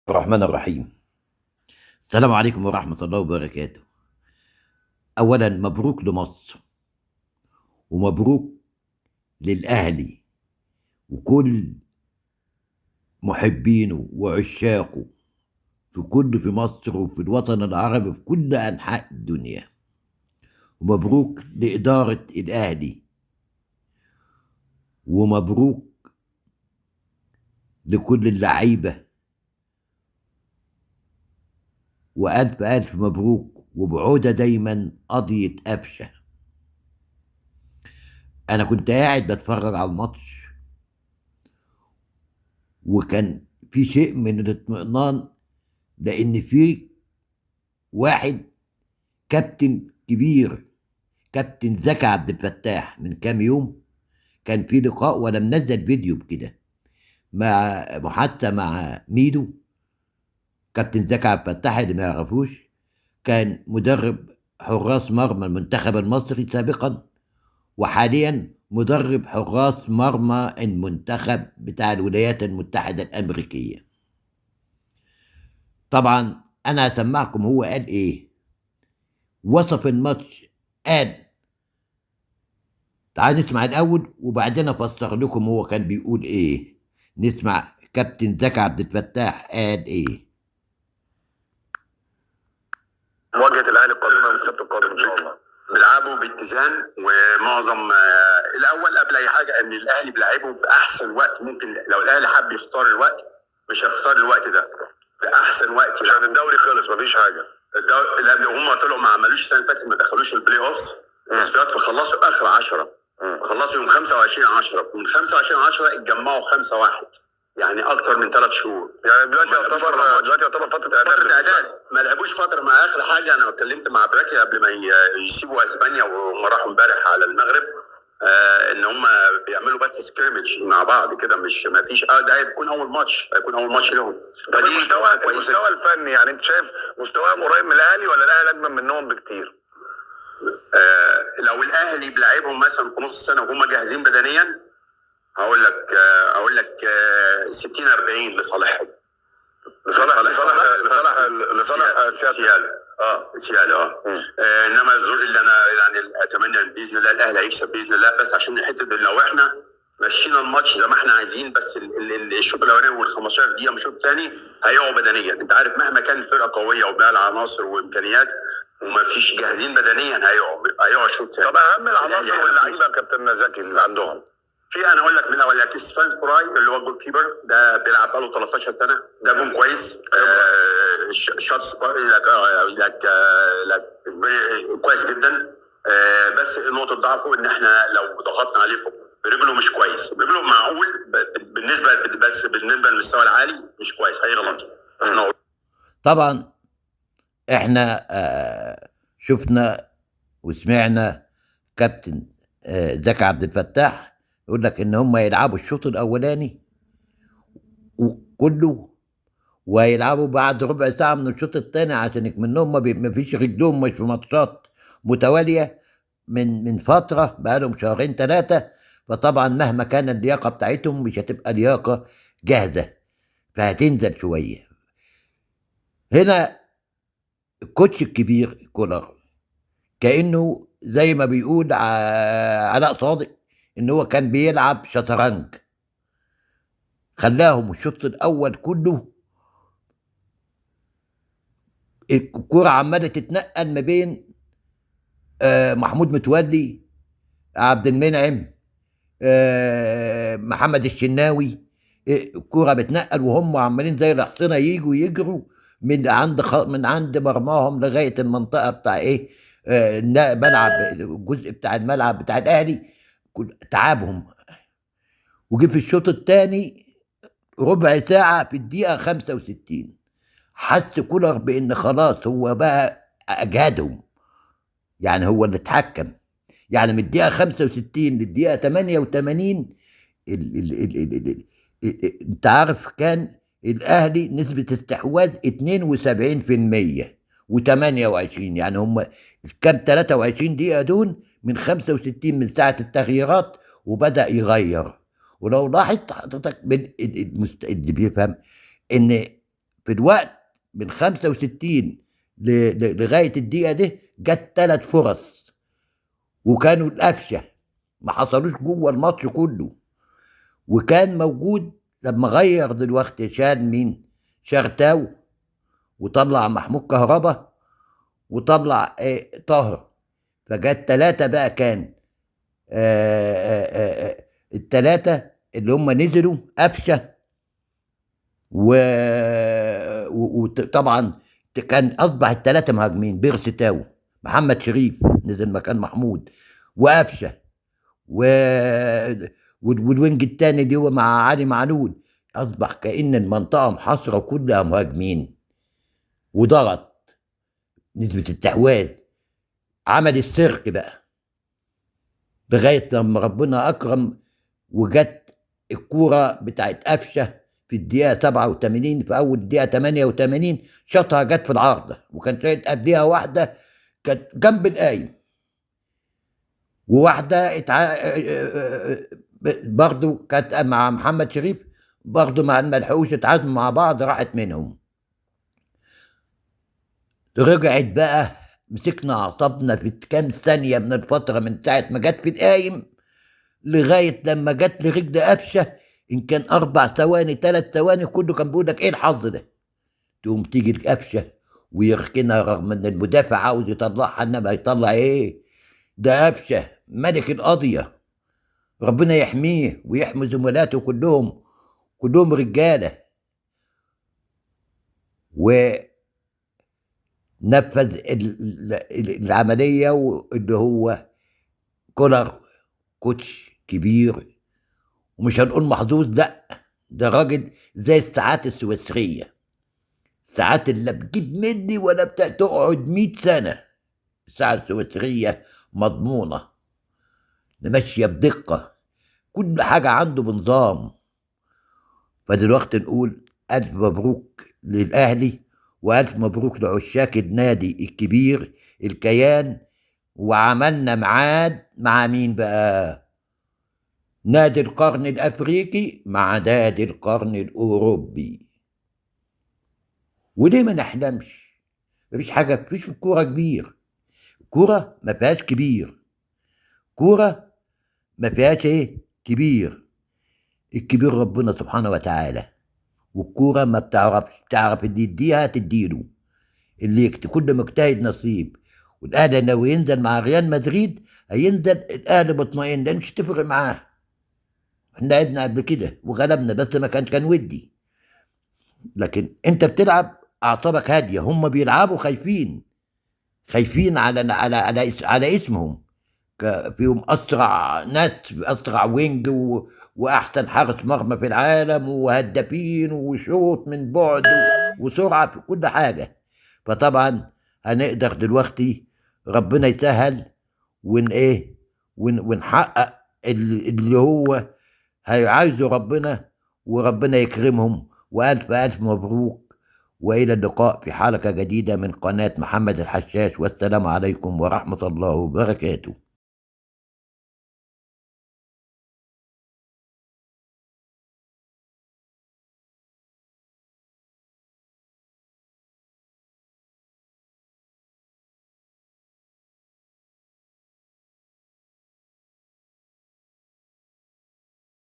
الرحمن الرحيم. السلام عليكم ورحمة الله وبركاته. أولا مبروك لمصر، ومبروك للأهلي وكل محبينه وعشاقه في مصر وفي الوطن العربي في كل أنحاء الدنيا. ومبروك لإدارة الأهلي، ومبروك لكل اللعيبة، وألف ألف مبروك وبعودة دايما قضية قفشة. أنا كنت قاعد بتفرج على الماتش، وكان في شيء من الاطمئنان، لأن في واحد كابتن كبير، كابتن زكي عبد الفتاح، من كام يوم كان في لقاء وأنا منزل فيديو بكده مع محادثة مع ميدو. كابتن زكي عبد الفتاح اللي ما يعرفوش كان مدرب حراس مرمى المنتخب المصري سابقا، وحاليا مدرب حراس مرمى المنتخب بتاع الولايات المتحدة الأمريكية. طبعا أنا هسمعكم هو قال إيه، وصف الماتش قال. تعال نسمع الأول وبعدين أفسر لكم هو كان بيقول إيه. نسمع كابتن زكي عبد الفتاح قال إيه. مواجهة الأهلي القادمة من السبت القادم إن شاء الله. بيلعبوا باتزان، ومعظم الأول قبل أي حاجة إن الأهلي بيلعبهم في أحسن وقت ممكن. لو الأهلي حب يختار الوقت مش هيختار الوقت ده، في أحسن وقت عشان الدوري خلص مفيش حاجة. الدوري هم طلعوا ما عملوش السنة اللي فاتت، ما دخلوش البلاي أوفس تصفيات، فخلصوا آخر 10، خلصوا يوم 25/10، ومن 25/10 اتجمعوا 5-1، يعني اكتر من 3 شهور. يعني دلوقتي يعتبر فتره اعداد. ما لعبوش فتره. مع اخر حاجه انا اتكلمت مع براكي قبل ما يسيبوا اسبانيا، وهم راحوا امبارح على المغرب، ان هم بيعملوا بس سكريمج مع بعض كده، مش ما فيش ده هيكون اول ماتش لهم. فدي المستوى الفني، يعني انت شايف مستواهم قريب من الاهلي ولا الاهلي اجمل منهم بكتير؟ لو الاهلي بيلعبهم مثلا في نص السنه وهم جاهزين بدنيا، هقول لك 60-40 لصالحهم، لصالح سيالة. انما الزول اللي انا يعني اتمنى باذن الله الاهلي هيكسب باذن الله، بس عشان حته لو احنا مشينا الماتش زي ما احنا عايزين، بس الشوط الاولاني وال15 دقيقه من الشوط الثاني هيقعوا بدنيا. انت عارف مهما كان الفرقه قويه وبقى لها عناصر وامكانيات وما فيش جاهزين بدنيا هيقعوا الشوط الثاني. طب اهم العناصر واللعيبه يا كابتن زكي اللي عندهم انا اقول لك من اول كيسفان فراي اللي هو الجول كيبر ده بيلعب بقاله 13 سنه، ده جون كويس. شوتس كويس جدا. بس نقطه ضعفه ان احنا لو ضغطنا عليه برجله مش كويس، برجله معقول بالنسبه للمستوى العالي مش كويس، هيغلط. طبعا احنا شفنا وسمعنا كابتن زكي عبد الفتاح يقول لك ان هم يلعبوا الشوط الاولاني كله، ويلعبوا بعد ربع ساعه من الشوط الثاني، عشان منهم ما فيش رجلهم مش في ماتشات متواليه من فتره بقالهم شهرين 3. فطبعا مهما كان اللياقه بتاعتهم مش هتبقى لياقه جاهزه، فهتنزل شويه. هنا الكوتش الكبير كولر كأنه زي ما بيقول علاء صادق ان هو كان بيلعب شطرنج. خلاهم الشوط الاول كله الكرة عمالة تتنقل ما بين محمود متولي، عبد المنعم، محمد الشناوي. الكرة بتنقل وهم عمالين زي الحصينة يجوا يجروا من عند مرماهم لغاية المنطقة بتاع ملعب، الجزء بتاع الملعب بتاع الاهلي تعبهم. وجي في الشوط الثاني ربع ساعة في الدقيقة 65 حس كولر بان خلاص هو بقى اجهدهم، يعني هو اللي اتحكم. يعني من الدقيقة 65 للدقيقة 88 انت عارف كان الاهلي نسبة استحواذ 72% و28، يعني هم كان 23 دقيقة دول من 65 من ساعة التغييرات وبدأ يغير. ولو لاحظت حضرتك اللي بيفهم ان في الوقت من 65 لغايه الدقيقه دي جت 3 فرص، وكانوا القفشه ما حصلوش جوه الماتش كله. وكان موجود لما غير دلوقتي شال مين؟ شرتاو، وطلع محمود كهربا، وطلع طاهر، فجت 3 بقى. كان ال3 اللي هم نزلوا قفشه، وطبعا كان اصبح ال3 مهاجمين: بيرسي تاو، محمد شريف نزل مكان محمود، وقفشه، والوينج الثاني اللي هو مع علي معلول. اصبح كأن المنطقه محاصره كلها مهاجمين، وضغط نسبه التحويل، عمل السيرك بقى لغايه لما ربنا اكرم وجت الكوره بتاعت قفشه في الدقيقه 87، في اول الدقيقه 88 شاطها جت في العارضه، وكان شايط قبليها واحده كانت جنب القايم، وواحده برضو كانت مع محمد شريف، برضو ما لحقوش يتعادلوا مع بعض، راحت منهم. رجعت بقى، مسكنا اعصابنا في كام ثانيه من الفتره من ساعه ما جت في القايم لغايه لما جت لرجل قفشه، ان كان 4 ثواني 3 ثواني، كله كان بيقول لك ايه الحظ ده؟ تقوم تيجي القفشه ويركنها رغم ان المدافع عاوز يطلعها، انما يطلع ايه؟ ده قفشه ملك القضيه، ربنا يحميه ويحمي زملاته كلهم، كلهم رجاله. ونفذ العمليه، واللي هو كولر كوتش كبير، ومش هنقول محظوظ، لا، ده راجل زي الساعات السويسريه، الساعات اللي بتجيب مني ولا تقعد 100 سنه. الساعه السويسريه مضمونه، ماشيه بدقه، كل حاجه عنده بنظام. فدلوقتي نقول الف مبروك للاهلي، والف مبروك لعشاق النادي الكبير الكيان. وعملنا ميعاد مع مين بقى؟ نادي القرن الافريقي مع نادي القرن الاوروبي. وليه ما نحلمش؟ مفيش حاجه، مفيش في الكوره كبير، الكوره ما فيهاش كبير، كوره ما فيهاش ايه كبير، الكبير ربنا سبحانه وتعالى. والكوره ما بتعرف اللي يديها تديله، اللي كل مجتهد نصيب. والاهلي لو ينزل مع ريال مدريد هينزل الاهلي مطمئن، لان مش هتفرق معاه. احنا لعبنا قبل كده وغلبنا، بس ما كان ودي. لكن انت بتلعب اعصابك هاديه، هم بيلعبوا خايفين، خايفين على اسمهم، فيهم اسرع ناس، اسرع وينج واحسن حارس مرمى في العالم، وهدافين، وشوط من بعد، وسرعه في كل حاجه. فطبعا هنقدر دلوقتي ربنا يسهل ونحقق اللي هو عايزه ربنا، وربنا يكرمهم. والف الف مبروك، والى اللقاء في حلقه جديده من قناه محمد الحشاش، والسلام عليكم ورحمه الله وبركاته.